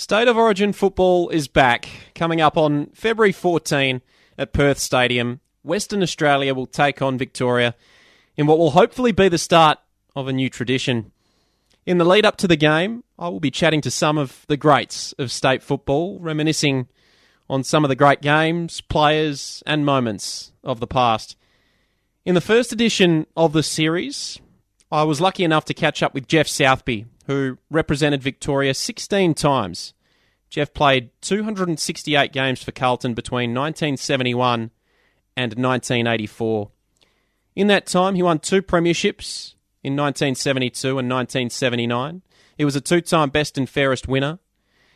State of Origin football is back. Coming up on February 14 at Perth Stadium, Western Australia will take on Victoria in what will hopefully be the start of a new tradition. In the lead up to the game, I will be chatting to some of the greats of state football, reminiscing on some of the great games, players and moments of the past. In the first edition of the series, I was lucky enough to catch up with Geoff Southby, who represented Victoria 16 times. Geoff played 268 games for Carlton between 1971 and 1984. In that time, he won 2 premierships in 1972 and 1979. He was a 2-time best and fairest winner.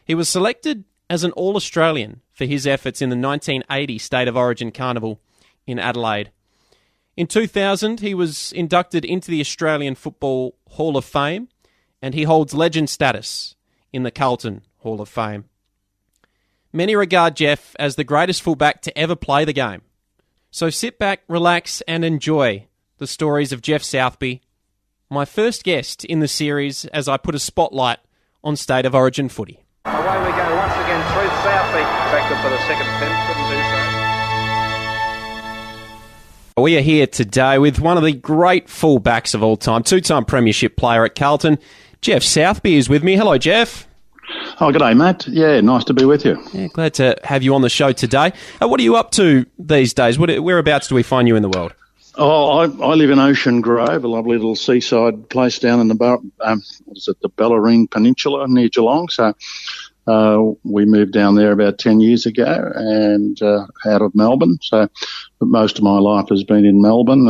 He was selected as an All-Australian for his efforts in the 1980 State of Origin Carnival in Adelaide. In 2000, he was inducted into the Australian Football Hall of Fame, and he holds legend status in the Carlton Hall of Fame. Many regard Geoff as the greatest fullback to ever play the game. So sit back, relax, and enjoy the stories of Geoff Southby, my first guest in the series as I put a spotlight on State of Origin footy. Away we go once again through Southby. Tractor for the second attempt, couldn't do so. We are here today with one of the great fullbacks of all time, 2-time premiership player at Carlton. Geoff Southby is with me. Hello, Geoff. Oh, g'day, Matt. Yeah, nice to be with you. Yeah, glad to have you on the show today. What are you up to these days? Whereabouts do we find you in the world? Oh, I live in Ocean Grove, a lovely little seaside place down in the Bellarine Peninsula near Geelong. So we moved down there about 10 years ago and out of Melbourne. So most of my life has been in Melbourne.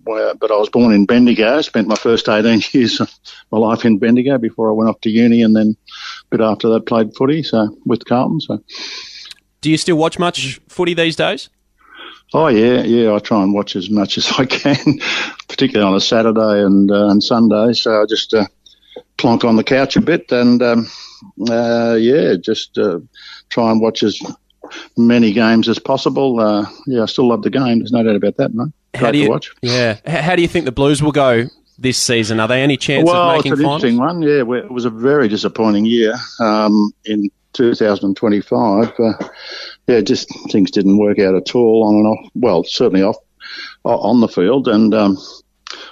But I was born in Bendigo, spent my first 18 years of my life in Bendigo before I went off to uni, and then a bit after that played footy with Carlton. So, do you still watch much footy these days? Oh, yeah, I try and watch as much as I can, particularly on a Saturday and Sunday. So I just plonk on the couch a bit and, just try and watch as many games as possible. I still love the game. There's no doubt about that, mate. Great to watch. Yeah. How do you think the Blues will go this season? Are there any chance of making finals? Well, it's an interesting one. Yeah, it was a very disappointing year in 2025. Just things didn't work out at all on and off. Well, certainly off on the field, and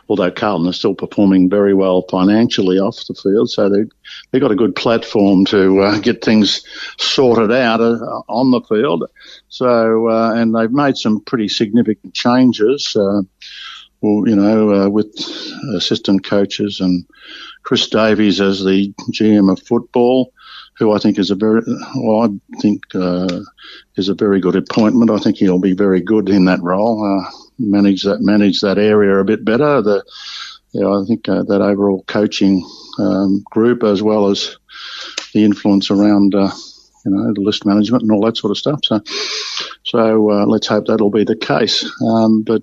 although Carlton is still performing very well financially off the field, so they got a good platform to get things sorted out on the field. So and they've made some pretty significant changes. With assistant coaches and Chris Davies as the GM of football, who I think is a very good appointment. I think he'll be very good in that role. Manage that area a bit better. I think that overall coaching group, as well as the influence around the list management and all that sort of stuff. So let's hope that'll be the case. But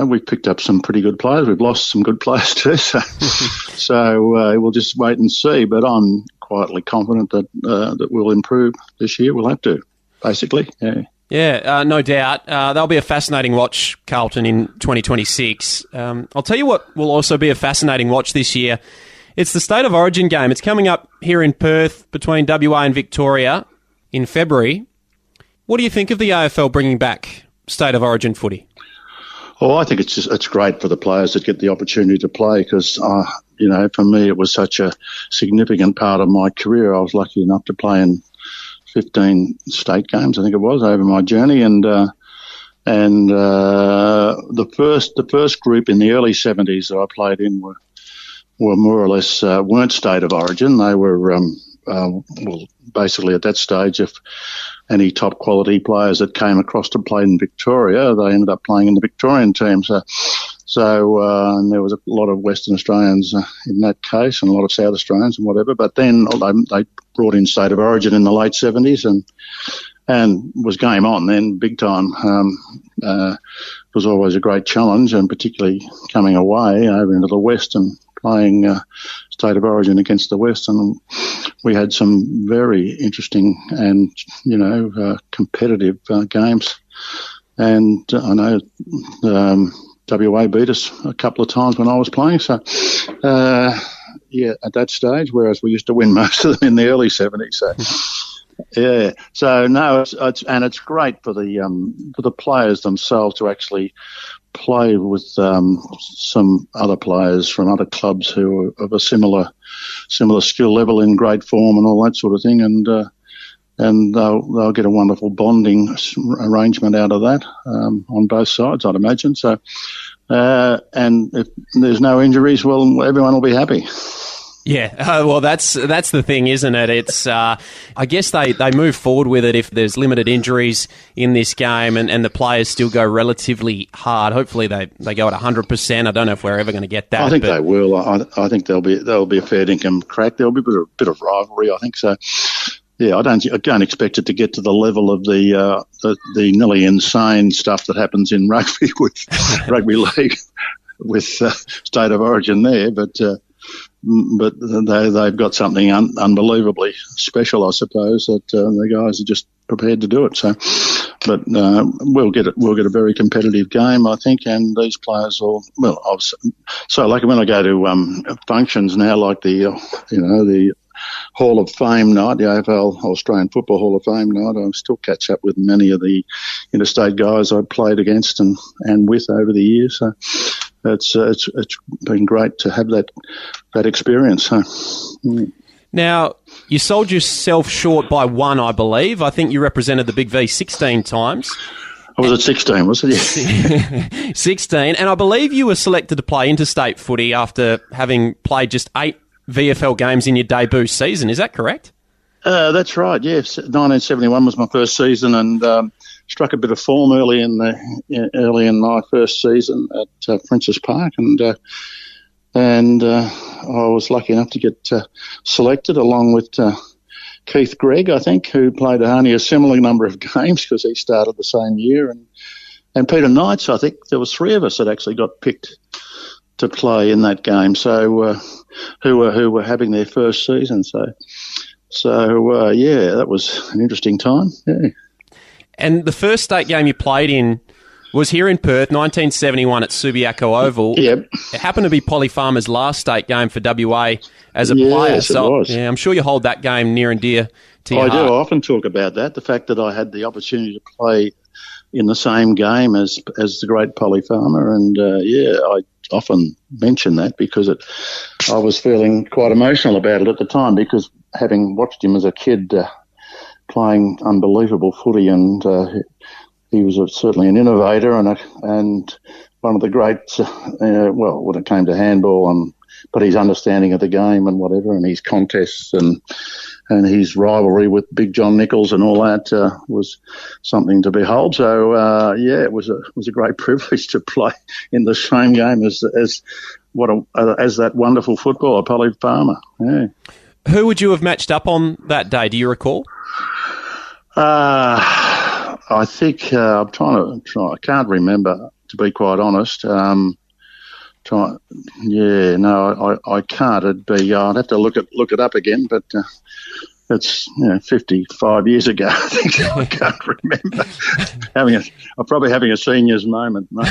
we've picked up some pretty good players. We've lost some good players too. So we'll just wait and see. But I'm quietly confident that we'll improve this year. We'll have to, basically. Yeah. Yeah, no doubt. That'll be a fascinating watch, Carlton, in 2026. I'll tell you what will also be a fascinating watch this year. It's the State of Origin game. It's coming up here in Perth between WA and Victoria in February. What do you think of the AFL bringing back State of Origin footy? Oh, I think it's great for the players that get the opportunity to play because, for me it was such a significant part of my career. I was lucky enough to play in 15 state games, I think it was, over my journey, and the first group in the early 70s that I played in were more or less weren't State of Origin. They were basically at that stage, if any top quality players that came across to play in Victoria, they ended up playing in the Victorian team. And there was a lot of Western Australians in that case, and a lot of South Australians and whatever. But then they brought in State of Origin in the late 70s and was game on then, big time. It was always a great challenge, and particularly coming away over into the West and playing State of Origin against the West. And we had some very interesting and, competitive games. And I know WA beat us a couple of times when I was playing. So, at that stage, whereas we used to win most of them in the early 70s. So, yeah. So no, it's great for the players themselves to actually play with some other players from other clubs who are of a similar skill level, in great form and all that sort of thing, and they'll get a wonderful bonding arrangement out of that on both sides, I'd imagine. So, and if there's no injuries, well, everyone will be happy. Yeah, well, that's the thing, isn't it? It's I guess they move forward with it if there's limited injuries in this game and the players still go relatively hard. Hopefully they go at 100%. I don't know if we're ever going to get that. I think they will. I think there'll be a fair dinkum crack. There'll be a bit of rivalry, I think so. Yeah, I don't expect it to get to the level of the nearly insane stuff that happens in rugby with rugby league with state of origin there, but they've got something unbelievably special, I suppose, that the guys are just prepared to do it. So, but we'll get a very competitive game, I think, and these players will. Well, so like when I go to functions now, like the Hall of Fame night, the AFL Australian Football Hall of Fame night, I still catch up with many of the interstate guys I played against and with over the years. So it's been great to have that experience. So, Now, you sold yourself short by one, I believe. I think you represented the Big V 16 times. I was at 16, was it? Yeah. 16, and I believe you were selected to play interstate footy after having played just 8 VFL games in your debut season. Is that correct? That's right, yes. 1971 was my first season, and struck a bit of form early in my first season at Princes Park, and I was lucky enough to get selected along with Keith Gregg, I think, who played only a similar number of games because he started the same year, and Peter Knights. I think there was 3 of us that actually got picked to play in that game, so who were having their first season. So yeah, that was an interesting time. Yeah. And the first state game you played in was here in Perth, 1971 at Subiaco Oval. Yep. It happened to be Polly Farmer's last state game for WA as a player. Yes, it was. Yeah, I'm sure you hold that game near and dear to your heart. I do. I often talk about that, the fact that I had the opportunity to play in the same game as the great Polly Farmer, and I often mention that because I was feeling quite emotional about it at the time, because having watched him as a kid playing unbelievable footy, and he was certainly an innovator and one of the greats. When it came to handball, but his understanding of the game and whatever, and his contests and his rivalry with Big John Nichols and all that was something to behold. So it was a great privilege to play in the same game as that wonderful footballer, Polly Farmer. Yeah. Who would you have matched up on that day? Do you recall? I think I'm trying to. I can't remember, to be quite honest. I can't. It'd be. I'd have to look it up again, but it's 55 years ago. I think I can't remember. I'm probably having a senior's moment. No,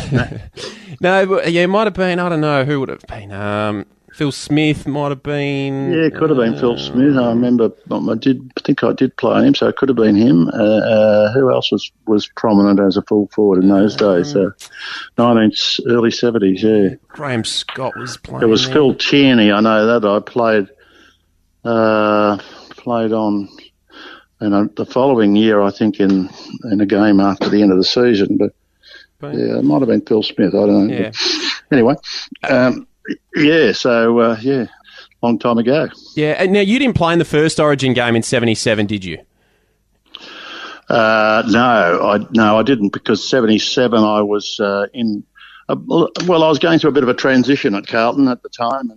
it might have been. I don't know who would have been. Phil Smith might have been. Yeah, it could have been Phil Smith. I remember. I think I did play him, so it could have been him. Who else was prominent as a full forward in those days? Early 70s. Yeah. Graham Scott was playing. There was Phil Tierney. I know that. I played on. And the following year, I think in a game after the end of the season, but it might have been Phil Smith. I don't know. Yeah. But anyway. Long time ago. Yeah, and now you didn't play in the first Origin game in 77, did you? No, I didn't, because 77 I was in. I was going through a bit of a transition at Carlton at the time,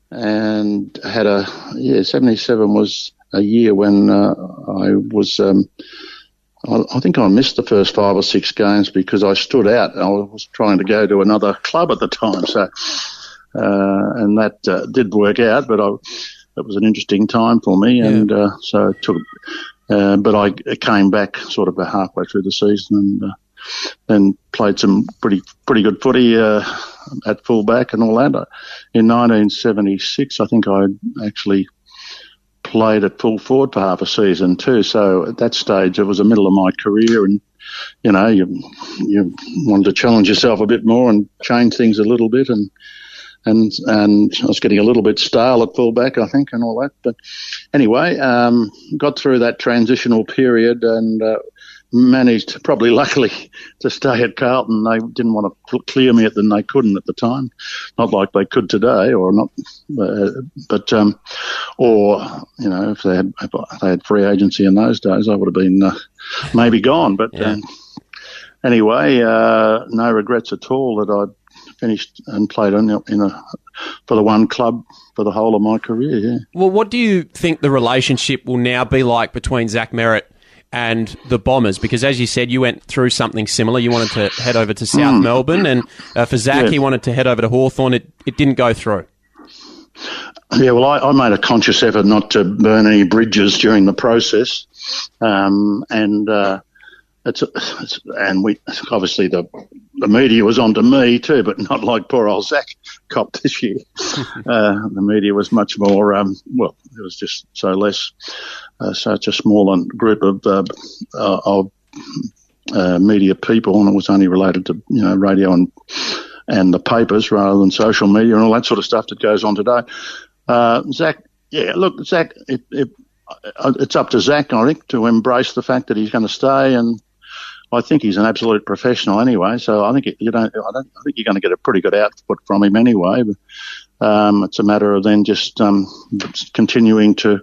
and had 77 was a year when I was. I think I missed the first 5 or 6 games because I stood out. I was trying to go to another club at the time, so and that did work out. But that was an interesting time for me, and so it took. But I came back sort of halfway through the season, and then played some pretty good footy at fullback and all that. In 1976, I think I actually played at full forward for half a season too. So at that stage, it was the middle of my career, and you wanted to challenge yourself a bit more and change things a little bit, and I was getting a little bit stale at fullback, I think, and all that. But anyway, got through that transitional period and managed, probably luckily, to stay at Carlton. They didn't want to clear me they couldn't at the time, not like they could today, or not. But if they had free agency in those days, I would have been maybe gone. But anyway, no regrets at all that I finished and played for the one club for the whole of my career. Yeah. Well, what do you think the relationship will now be like between Zach Merrett and the Bombers? Because as you said, you went through something similar. You wanted to head over to South Melbourne, and for Zach, he wanted to head over to Hawthorn. It didn't go through. Yeah, well, I made a conscious effort not to burn any bridges during the process, and we obviously the media was onto me too, but not like poor old Zach copped this year. The media was much more. It was just such a small group of media people, and it was only related to radio and the papers rather than social media and all that sort of stuff that goes on today. Zach, Zach, it's up to Zach, I think, to embrace the fact that he's going to stay, and I think he's an absolute professional anyway. So I think I don't think you're going to get a pretty good output from him anyway. But, it's a matter of then just continuing to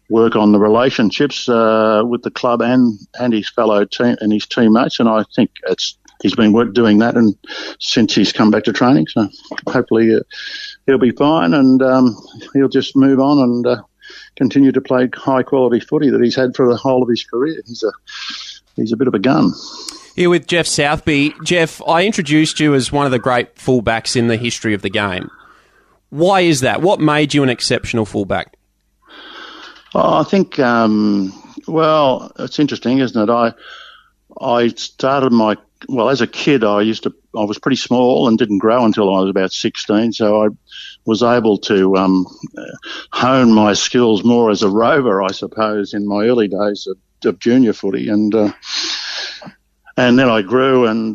work on the relationships with the club and his fellow team and his teammates, and I think he's been doing that and since he's come back to training. So hopefully he'll be fine, and he'll just move on and continue to play high quality footy that he's had for the whole of his career. He's a bit of a gun. Here with Geoff Southby. Geoff, I introduced you as one of the great fullbacks in the history of the game. Why is that? What made you an exceptional fullback? I think, it's interesting, isn't it? I started as a kid, I was pretty small and didn't grow until I was about 16, so I was able to hone my skills more as a rover, I suppose, in my early days of junior footy, and then I grew and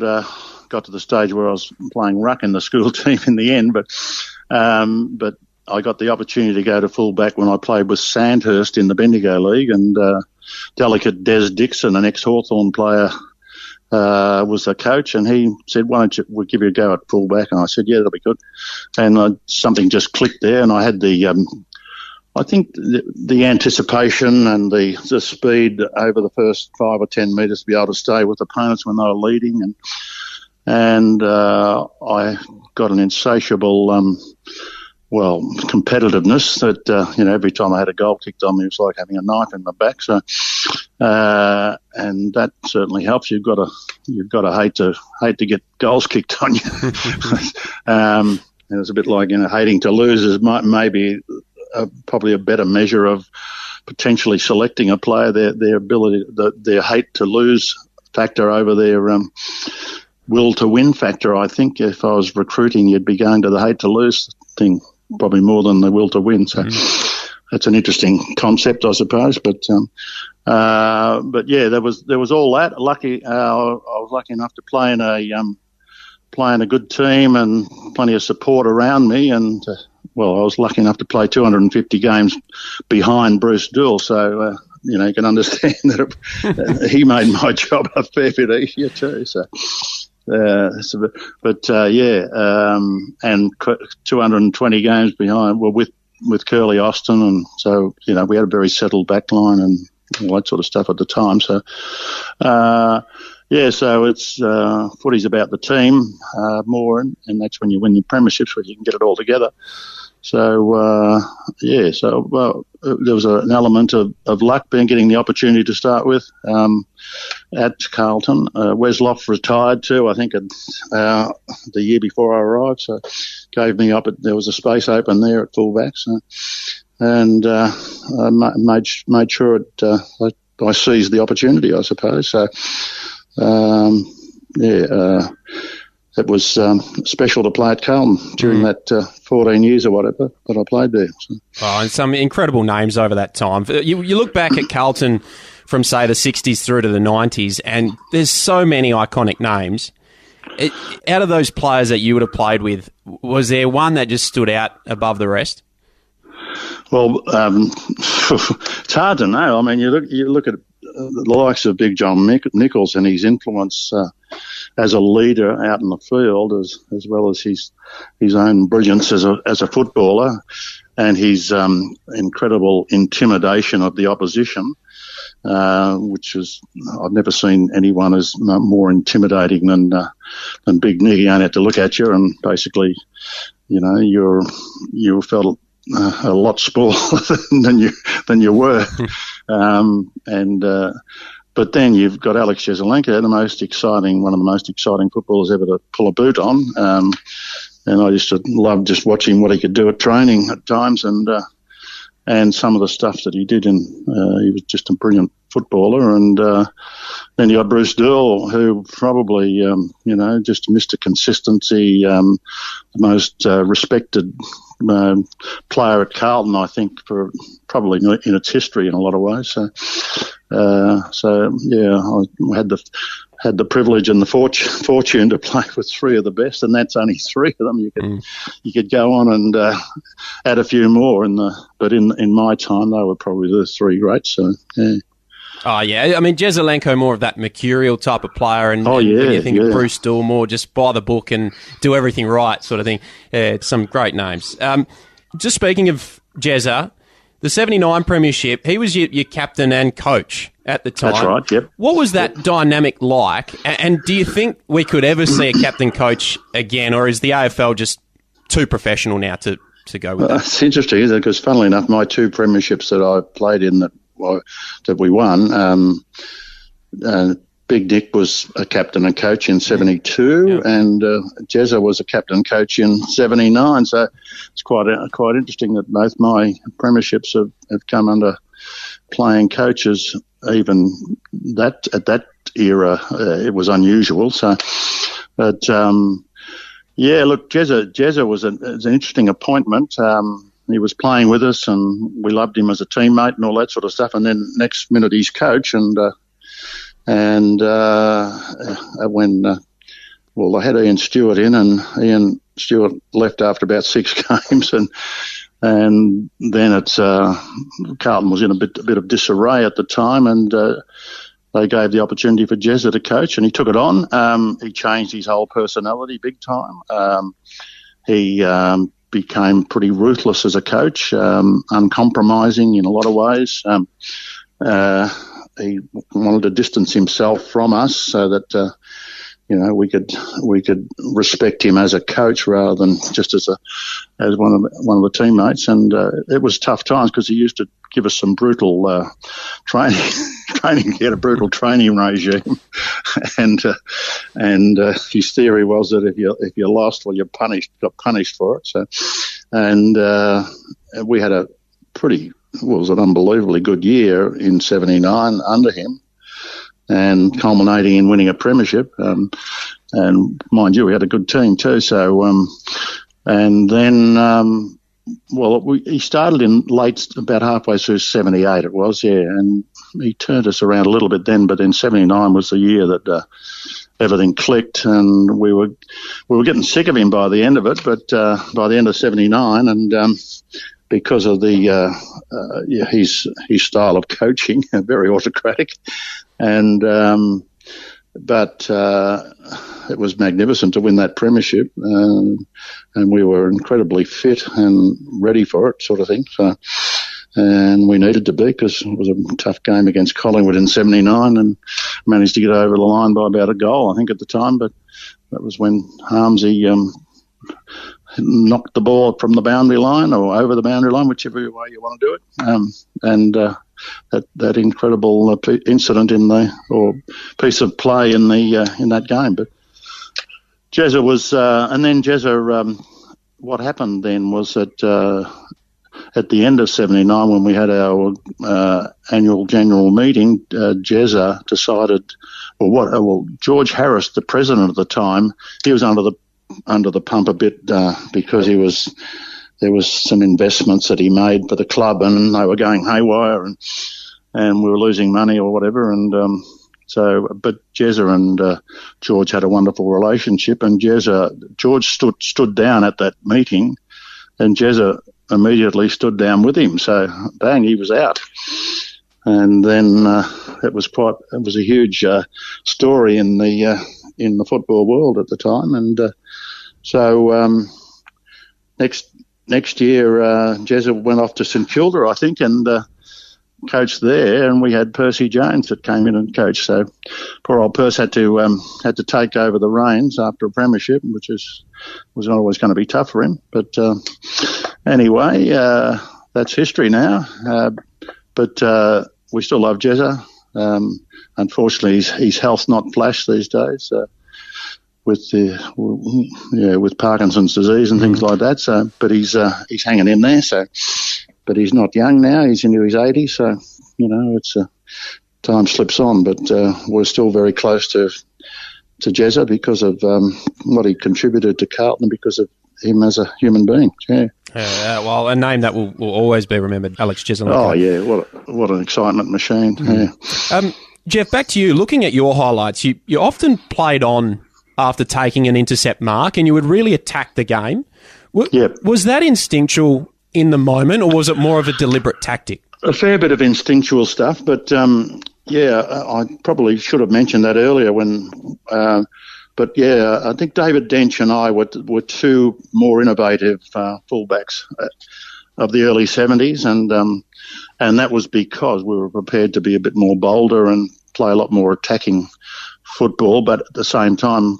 got to the stage where I was playing ruck in the school team in the end, but I got the opportunity to go to fullback when I played with Sandhurst in the Bendigo League, and delicate Des Dixon, an ex-Hawthorn player, was the coach, and he said, "Why don't we'll give you a go at fullback?" And I said, "Yeah, that'll be good." And something just clicked there, and I had I think the anticipation and the speed over the first 5 or 10 metres to be able to stay with opponents when they were leading, and I got an insatiable competitiveness that every time I had a goal kicked on me, it was like having a knife in my back. So, and that certainly helps. You've got to hate to get goals kicked on you. And it's a bit like hating to lose is maybe probably a better measure of potentially selecting a player. Their ability, their hate to lose factor over their will to win factor. I think if I was recruiting, you'd be going to the hate to lose thing probably more than the will to win. So that's an interesting concept, I suppose. But yeah, there was all that. Lucky, I was lucky enough to play in a good team and plenty of support around me, and I was lucky enough to play 250 games behind Bruce Doull. So you can understand that he made my job a fair bit easier too. So. And 220 games behind, with Curly Austin, and so we had a very settled backline and all that sort of stuff at the time. So so it's footy's about the team more, and that's when you win your premierships, where you can get it all together. So there was an element of luck getting the opportunity to start with at Carlton. Wes Loft retired too, I think, the year before I arrived, so gave me there was a space open there at fullback, and I made sure I seized the opportunity, I suppose. So it was special to play at Carlton during that 14 years or whatever that I played there. So. Oh, and some incredible names over that time. You look back at Carlton from, say, the 60s through to the 90s, and there's so many iconic names. Out of those players that you would have played with, was there one that just stood out above the rest? Well, it's hard to know. I mean, you look at the likes of Big John Nichols and his influence as a leader out in the field, as well as his own brilliance as a footballer, and his incredible intimidation of the opposition, which is, I've never seen anyone as more intimidating than Big Nick. He only had to look at you, and basically, you felt a lot smaller than you were, but then you've got Alex Jesselenko, one of the most exciting footballers ever to pull a boot on, and I used to love just watching what he could do at training at times, and some of the stuff that he did. He was just a brilliant footballer, and then you got Bruce Dirl, who probably just Mr. Consistency, the most respected player at Carlton, I think, for probably in its history in a lot of ways. So yeah, I had the privilege and the fortune to play with three of the best, and that's only three of them. You could go on and add a few more, but in my time they were probably the three greats. So yeah. Oh, yeah. I mean, Jesselenko, more of that mercurial type of player, and you think of Bruce Dill, more just by the book and do everything right sort of thing. Yeah, some great names. Just speaking of Jezza, the 79 premiership, he was your captain and coach at the time. That's right, yep. What was that dynamic like? And do you think we could ever see a captain-coach again, or is the AFL just too professional now to go with that? It's interesting, isn't it? Because funnily enough, my two premierships that I played in that we won, Big Dick was a captain and coach in 72, and Jezza was a captain and coach in 79. So it's quite interesting that both my premierships have come under playing coaches. Even that at that era, it was unusual. So, but yeah, look, Jezza was an interesting appointment. He was playing with us, and we loved him as a teammate and all that sort of stuff. And then next minute, he's coach, and when I had Ian Stewart in, and Ian Stewart left after about 6 games, and then it's Carlton was in a bit of disarray at the time, and they gave the opportunity for Jezza to coach, and he took it on. He changed his whole personality big time. He became pretty ruthless as a coach, uncompromising in a lot of ways. He wanted to distance himself from us so that we could respect him as a coach rather than just as one of the teammates. And it was tough times because he used to give us some brutal training. He had a brutal training regime, and his theory was that if you lost, well, you got punished for it. So, and we had an unbelievably good year in 79 under him, and culminating in winning a premiership. And mind you, we had a good team too. So, and then. He started in late, about halfway through 78 it was, yeah, and he turned us around a little bit then, but then 79 was the year that everything clicked, and we were getting sick of him by the end of it, but by the end of 79, and because of his style of coaching, very autocratic, and but it was magnificent to win that premiership, and we were incredibly fit and ready for it, sort of thing. So, and we needed to be, because it was a tough game against Collingwood in 79, and managed to get over the line by about a goal, I think, at the time. But that was when Harmsy knocked the ball from the boundary line or over the boundary line, whichever way you want to do it. That incredible incident or piece of play in that game. But Jezza was, and then Jezza, what happened then was that at the end of 79, when we had our annual general meeting, Jezza decided George Harris, the president at the time, he was under the pump a bit because there was some investments that he made for the club, and they were going haywire, and we were losing money or whatever, and but Jezza and George had a wonderful relationship, and George stood down at that meeting, and Jezza immediately stood down with him. So bang, he was out, and then it was a huge story in the football world at the time, and next year Jezza went off to St Kilda, I think, and coached there, and we had Percy Jones that came in and coached. So poor old Perce had to take over the reins after a premiership, which was not always going to be tough for him. But anyway, that's history now. But we still love Jezza. Unfortunately, his health's not flash these days with Parkinson's disease and things like that. So, but he's hanging in there. So. But he's not young now. He's into his 80s, so, it's time slips on. But we're still very close to Jezza because of what he contributed to Carlton, because of him as a human being. Yeah. Well, a name that will always be remembered, Alex Jezza. Oh, yeah, what an excitement machine. Yeah. Jeff, back to you. Looking at your highlights, you often played on after taking an intercept mark, and you would really attack the game. Yep. Was that instinctual in the moment, or was it more of a deliberate tactic? A fair bit of instinctual stuff, but I probably should have mentioned that earlier I think David Dench and I were two more innovative fullbacks of the early 70s, and that was because we were prepared to be a bit more bolder and play a lot more attacking football, but at the same time,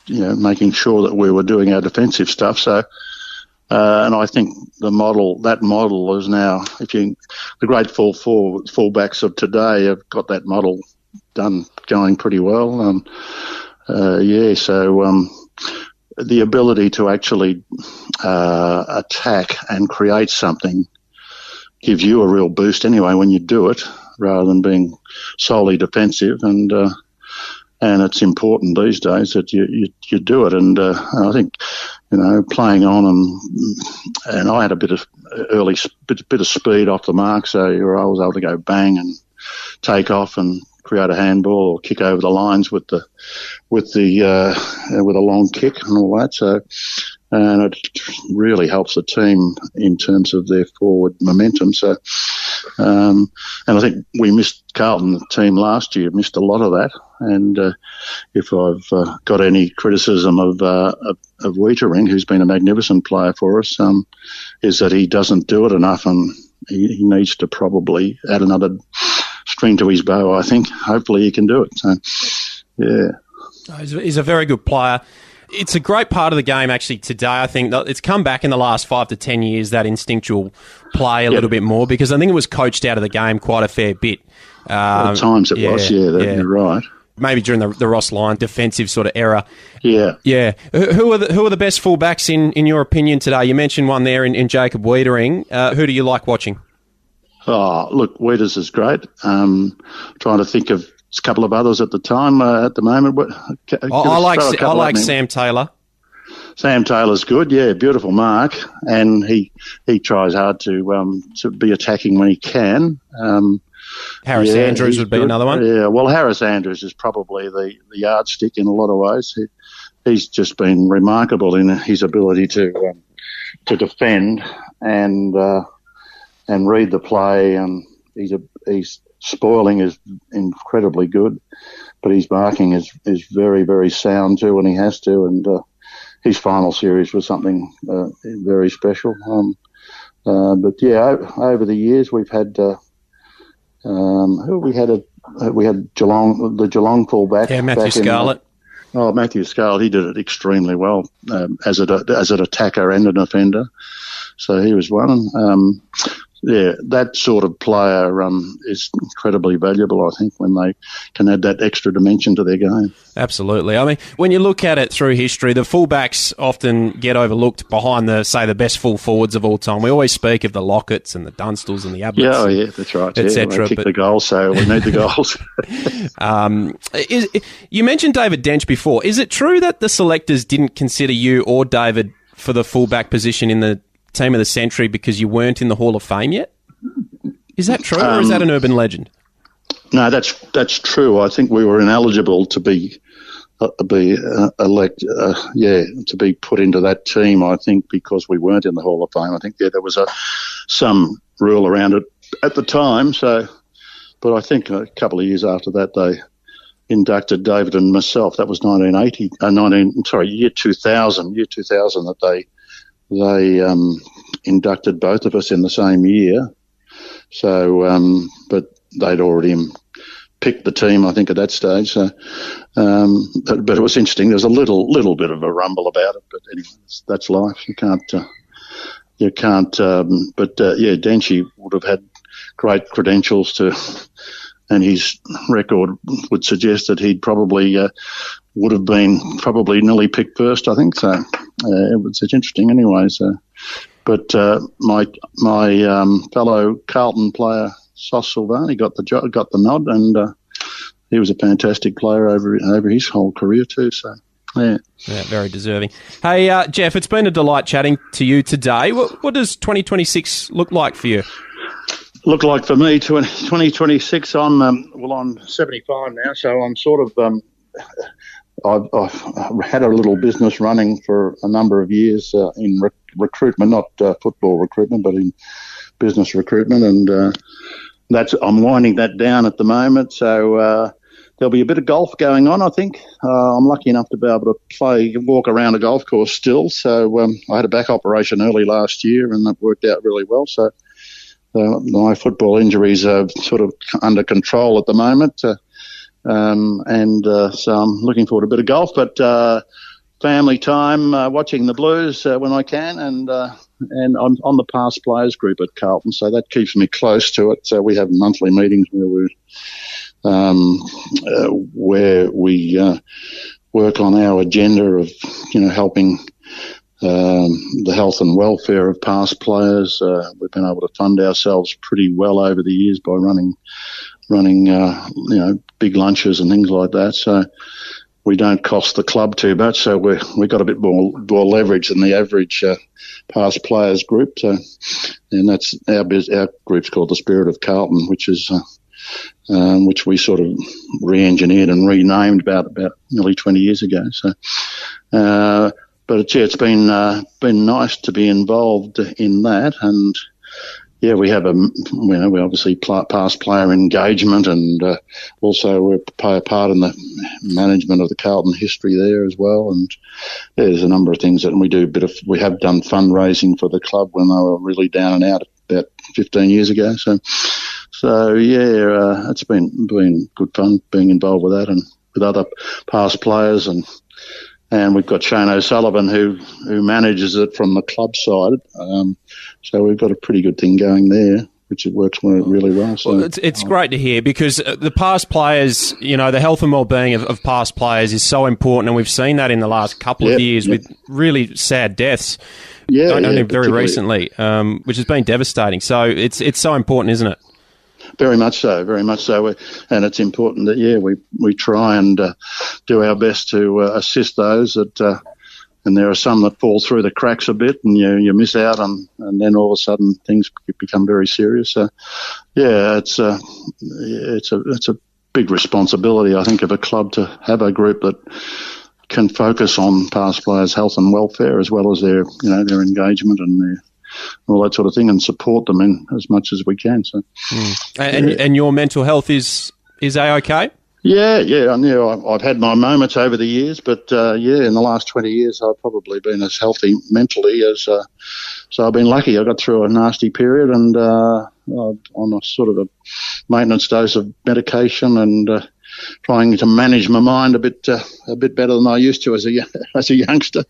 making sure that we were doing our defensive stuff. So. And I think that model is now, the great fullbacks of today have got that model going pretty well. So the ability to actually attack and create something gives you a real boost anyway when you do it, rather than being solely defensive. And it's important these days that you do it. And I think, playing on and I had a bit of bit of speed off the mark, so I was able to go bang and take off and create a handball or kick over the lines with a long kick and all that. So, and it really helps the team in terms of their forward momentum. So, and I think we missed Carlton, the team last year, missed a lot of that. And if I've got any criticism of Wiedering, who's been a magnificent player for us, is that he doesn't do it enough, and he needs to probably add another string to his bow, I think. Hopefully he can do it. So, yeah. He's a very good player. It's a great part of the game, actually, today. I think that it's come back in the last 5 to 10 years, that instinctual play a little bit more, because I think it was coached out of the game quite a fair bit. At times it was, you're right. Maybe during the Ross Lyon defensive sort of era. Yeah. Yeah. Who are the best fullbacks in your opinion today? You mentioned one there in Jacob Wiedering. Who do you like watching? Oh, look, Wieders is great. Trying to think of a couple of others at the time. At the moment, I like Sam Taylor. Sam Taylor's good, yeah, beautiful mark, and he tries hard to be attacking when he can. Harris Andrews would be another one. Yeah, well, Harris Andrews is probably the yardstick in a lot of ways. He's just been remarkable in his ability to defend and read the play, and he's spoiling is incredibly good, but his marking is very, very sound too when he has to, and his final series was something very special. But yeah, over the years we've had we had Geelong, the Geelong fullback. Yeah, Matthew Scarlett. Matthew Scarlett, he did it extremely well as an attacker and an offender. So he was one. yeah, that sort of player is incredibly valuable, I think, when they can add that extra dimension to their game. Absolutely. I mean, when you look at it through history, the fullbacks often get overlooked behind the best full forwards of all time. We always speak of the Locketts and the Dunstals and the Ablets. Yeah, that's right. Etc. They kick the goals, so we need the goals. You mentioned David Dench before. Is it true that the selectors didn't consider you or David for the fullback position in the team of the century because you weren't in the Hall of Fame yet? Is that true, or is that an urban legend? No, that's true. I think we were ineligible to be elected, to be put into that team, I think, because we weren't in the Hall of Fame. I think there was some rule around it at the time. So, but I think a couple of years after that, they inducted David and myself. That was year 2000 that they inducted both of us in the same year. So, but they'd already picked the team, I think, at that stage. So, but it was interesting. There was a little bit of a rumble about it, but anyway, that's life. You can't. Denchi would have had great credentials and his record would suggest that he'd probably would have been nearly picked first, I think. So it's interesting anyway. So, but my fellow Carlton player, Sauce Silvani, got the nod, and he was a fantastic player over his whole career too. So, yeah, very deserving. Hey, Geoff, it's been a delight chatting to you today. What does 2026 look like for you? Look like for me, 2026. I'm 75 now, so I'm sort of. I've had a little business running for a number of years in recruitment, not football recruitment, but in business recruitment, and I'm winding that down at the moment. So there'll be a bit of golf going on, I think. I'm lucky enough to be able to walk around a golf course still. So I had a back operation early last year, and that worked out really well. So my football injuries are sort of under control at the moment. So I'm looking forward to a bit of golf, but family time, watching the Blues when I can, and I'm on the past players group at Carlton, so that keeps me close to it. So we have monthly meetings where we work on our agenda of helping the health and welfare of past players. We've been able to fund ourselves pretty well over the years by running big lunches and things like that. So we don't cost the club too much. So we got a bit more leverage than the average past players group. So, and that's our group's called the Spirit of Carlton, which is which we sort of re-engineered and renamed about nearly 20 years ago. So, but it's been nice to be involved in that. And yeah, we have we obviously past player engagement, and also we play a part in the management of the Carlton history there as well. And there's a number of things that we have done fundraising for the club when they were really down and out about 15 years ago. So yeah, it's been good fun being involved with that and with other past players, and we've got Shane O'Sullivan who manages it from the club side. So we've got a pretty good thing going there, which it works really well. So well, it's great to hear, because the past players, the health and well-being of past players is so important, and we've seen that in the last couple of years with really sad deaths. Only very recently, which has been devastating. So it's so important, isn't it? Very much so. And it's important that, we try and do our best to assist those that, and there are some that fall through the cracks a bit, and you miss out on, and then all of a sudden things become very serious. So, yeah, it's a big responsibility, I think, of a club to have a group that can focus on past players' health and welfare, as well as their engagement and all that sort of thing, and support them in as much as we can. So, and your mental health is A-OK? Yeah. I've had my moments over the years, but in the last 20 years, I've probably been as healthy mentally as. So I've been lucky. I got through a nasty period, and on a sort of a maintenance dose of medication, and trying to manage my mind a bit better than I used to as a youngster.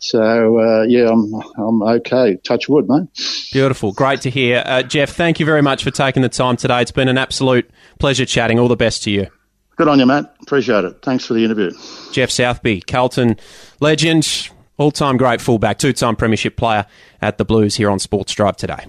So, yeah, I'm okay. Touch wood, mate. Beautiful. Great to hear. Geoff, thank you very much for taking the time today. It's been an absolute pleasure chatting. All the best to you. Good on you, Matt. Appreciate it. Thanks for the interview. Geoff Southby, Carlton legend, all-time great fullback, two-time premiership player at the Blues here on Sports Drive today.